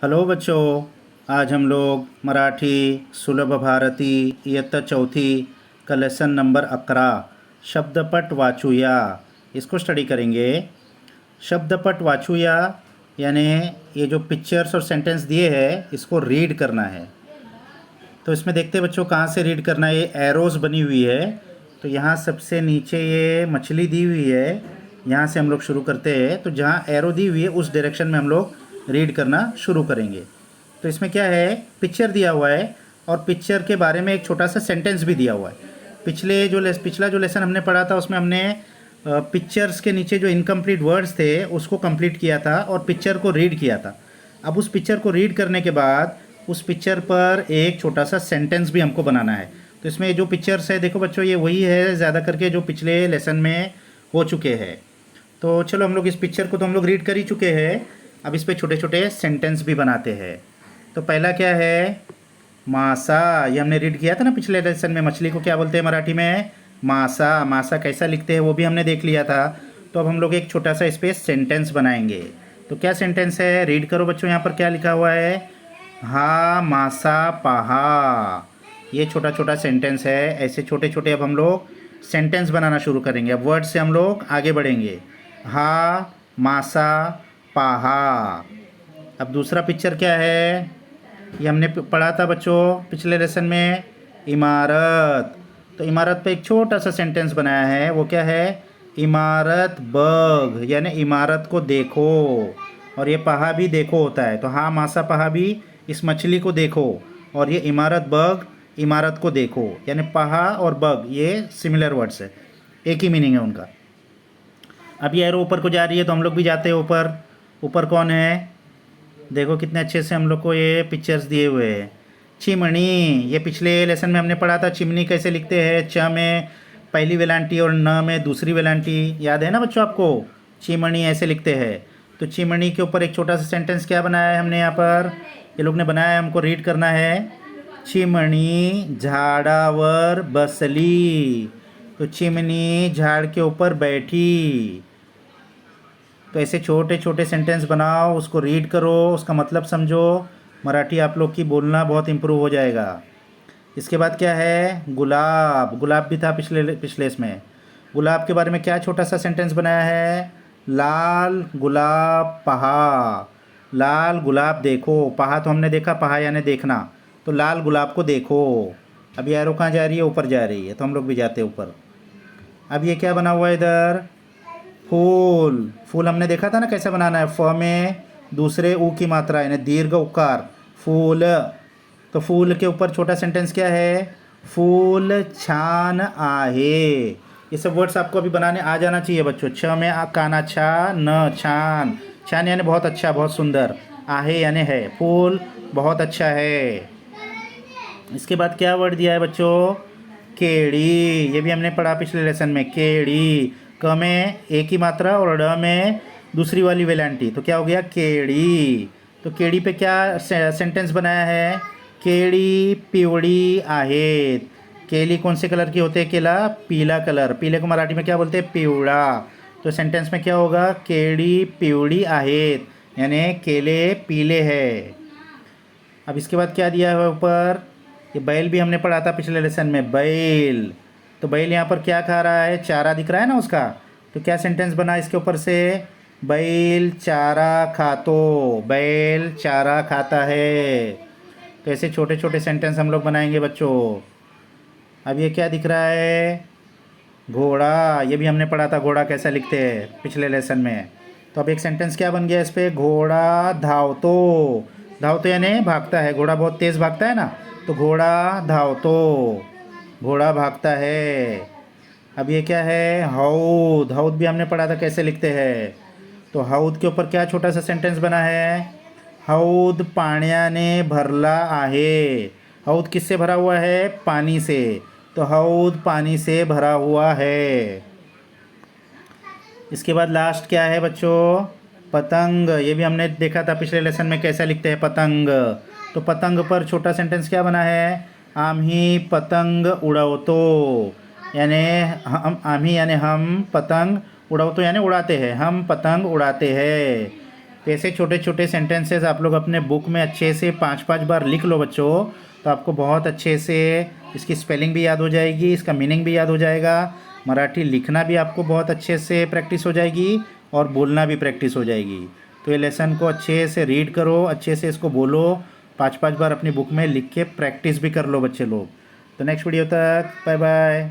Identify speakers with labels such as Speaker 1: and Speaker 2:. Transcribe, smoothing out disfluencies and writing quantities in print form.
Speaker 1: Hello बच्चों। आज हम लोग मराठी सुलभ भारती इयत्ता चौथी का लेसन नंबर 11 शब्दपट वाचूया इसको स्टडी करेंगे। शब्दपट वाचूया यानी ये जो पिक्चर्स और सेंटेंस दिए हैं इसको रीड करना है। तो इसमें देखते हैं बच्चों कहाँ से रीड करना है। ये एरोज़ बनी हुई है, तो यहाँ सबसे नीचे ये मछली दी हुई है, यहाँ से हम लोग शुरू करते हैं। तो जहाँ एरो दी हुई है उस डायरेक्शन में हम लोग रीड करना शुरू करेंगे। तो इसमें क्या है, पिक्चर दिया हुआ है और पिक्चर के बारे में एक छोटा सा सेंटेंस भी दिया हुआ है। पिछला जो लेसन हमने पढ़ा था उसमें हमने पिक्चर्स के नीचे जो इनकम्प्लीट वर्ड्स थे उसको कंप्लीट किया था और पिक्चर को रीड किया था। अब उस पिक्चर को रीड करने के बाद उस पिक्चर पर एक छोटा सा सेंटेंस भी हमको बनाना है। तो इसमें जो पिक्चर्स है देखो बच्चों, ये वही है ज़्यादा करके जो पिछले लेसन में हो चुके हैं। तो चलो हम लोग इस पिक्चर को तो हम लोग रीड कर ही चुके हैं, अब इस पर छोटे छोटे सेंटेंस भी बनाते हैं। तो पहला क्या है, मासा। ये हमने रीड किया था ना पिछले लेसन में, मछली को क्या बोलते हैं मराठी में, मासा। मासा कैसा लिखते हैं वो भी हमने देख लिया था। तो अब हम लोग एक छोटा सा इस पर सेंटेंस बनाएंगे। तो क्या सेंटेंस है, रीड करो बच्चों, यहाँ पर क्या लिखा हुआ है, हा मासा पहा। ये छोटा छोटा सेंटेंस है। ऐसे छोटे छोटे अब हम लोग सेंटेंस बनाना शुरू करेंगे। अब वर्ड से हम लोग आगे बढ़ेंगे। हा मासा पहा। अब दूसरा पिक्चर क्या है, ये हमने पढ़ा था बच्चों पिछले लेसन में, इमारत। तो इमारत पे एक छोटा सा सेंटेंस बनाया है, वो क्या है, इमारत बग, यानी इमारत को देखो। और ये पहा भी देखो होता है, तो हाँ मासा पहा भी इस मछली को देखो, और ये इमारत बग इमारत को देखो, यानी पहा और बग ये सिमिलर वर्ड्स है, एक ही मीनिंग है उनका। अब ये एरो ऊपर को जा रही है तो हम लोग भी जाते हैं ऊपर। ऊपर कौन है, देखो कितने अच्छे से हम लोग को ये पिक्चर्स दिए हुए हैं। चिमनी, ये पिछले लेसन में हमने पढ़ा था, चिमनी कैसे लिखते हैं, च में पहली वेलांटी और न में दूसरी वेलांटी, याद है ना बच्चों आपको, चिमनी ऐसे लिखते हैं। तो चिमनी के ऊपर एक छोटा सा सेंटेंस क्या बनाया है हमने यहाँ पर, ये लोग ने बनाया है, हमको रीड करना है। चिमणी झाडावर बसली। तो चिमनी झाड़ के ऊपर बैठी। तो ऐसे छोटे छोटे सेंटेंस बनाओ, उसको रीड करो, उसका मतलब समझो, मराठी आप लोग की बोलना बहुत इम्प्रूव हो जाएगा। इसके बाद क्या है, गुलाब। गुलाब भी था पिछले इसमें। गुलाब के बारे में क्या छोटा सा सेंटेंस बनाया है, लाल गुलाब पहा। लाल गुलाब देखो, पहा तो हमने देखा, पहा यानी देखना, तो लाल गुलाब को देखो। अब ये एरो कहाँ जा रही है, ऊपर जा रही है, तो हम लोग भी जाते हैं ऊपर। अब ये क्या बना हुआ है इधर, फूल। फूल हमने देखा था ना कैसे बनाना है, फ में दूसरे ऊ की मात्रा यानी दीर्घ उकार, फूल। तो फूल के ऊपर छोटा सेंटेंस क्या है, फूल छान आहे। ये सब वर्ड्स आपको अभी बनाने आ जाना चाहिए बच्चों। छ में काना छा, न छान। छान यानी बहुत अच्छा, बहुत सुंदर। आहे यानी है, फूल बहुत अच्छा है। इसके बाद क्या वर्ड दिया है बच्चों, केड़ी। ये भी हमने पढ़ा पिछले लेसन में, केड़ी। क में एक ही मात्रा और ड में दूसरी वाली वेलांटी, तो क्या हो गया, केड़ी। तो केड़ी पे क्या सेंटेंस बनाया है, केड़ी पिवड़ी आहेत। केली कौन से कलर की होते हैं, केला पीला कलर, पीले को मराठी में क्या बोलते हैं, पिवळा। तो सेंटेंस में क्या होगा, केड़ी पिवड़ी आहेत, यानी केले पीले हैं। अब इसके बाद क्या दिया है ऊपर, ये बैल भी हमने पढ़ा था पिछले लेसन में, बैल। तो बैल यहाँ पर क्या खा रहा है, चारा दिख रहा है ना उसका, तो क्या सेंटेंस बना इसके ऊपर से, बैल चारा खातो, बैल चारा खाता है। तो ऐसे छोटे छोटे सेंटेंस हम लोग बनाएंगे बच्चों। अब ये क्या दिख रहा है, घोड़ा। ये भी हमने पढ़ा था, घोड़ा कैसा लिखते हैं पिछले लेसन में। तो अब एक सेंटेंस क्या बन गया इस पर, घोड़ा धावतो। धावतो यानी भागता है, घोड़ा बहुत तेज़ भागता है ना, तो घोड़ा धावतो, घोड़ा भागता है। अब ये क्या है, हौद। हौद भी हमने पढ़ा था कैसे लिखते हैं। तो हौद के ऊपर क्या छोटा सा सेंटेंस बना है, हौद पाण्याने भरला आहे। हौद किससे भरा हुआ है, पानी से, तो हौद पानी से भरा हुआ है। इसके बाद लास्ट क्या है बच्चों, पतंग। ये भी हमने देखा था पिछले लेसन में कैसा लिखते हैं, पतंग। तो पतंग पर छोटा सेंटेंस क्या बना है, आम्ही पतंग उड़वतो, यानी हम, आम्ही यानी हम, पतंग, उड़वतो यानी उड़ाते हैं, हम पतंग उड़ाते हैं। तो ऐसे छोटे छोटे सेंटेंसेस आप लोग अपने बुक में अच्छे से 5-5 बार लिख लो बच्चों, तो आपको बहुत अच्छे से इसकी स्पेलिंग भी याद हो जाएगी, इसका मीनिंग भी याद हो जाएगा, मराठी लिखना भी आपको बहुत अच्छे से प्रैक्टिस हो जाएगी और बोलना भी प्रैक्टिस हो जाएगी। तो ये लेसन को अच्छे से रीड करो, अच्छे से इसको बोलो, 5-5 बार अपनी बुक में लिख के प्रैक्टिस भी कर लो बच्चे लोग। तो नेक्स्ट वीडियो तक बाय बाय।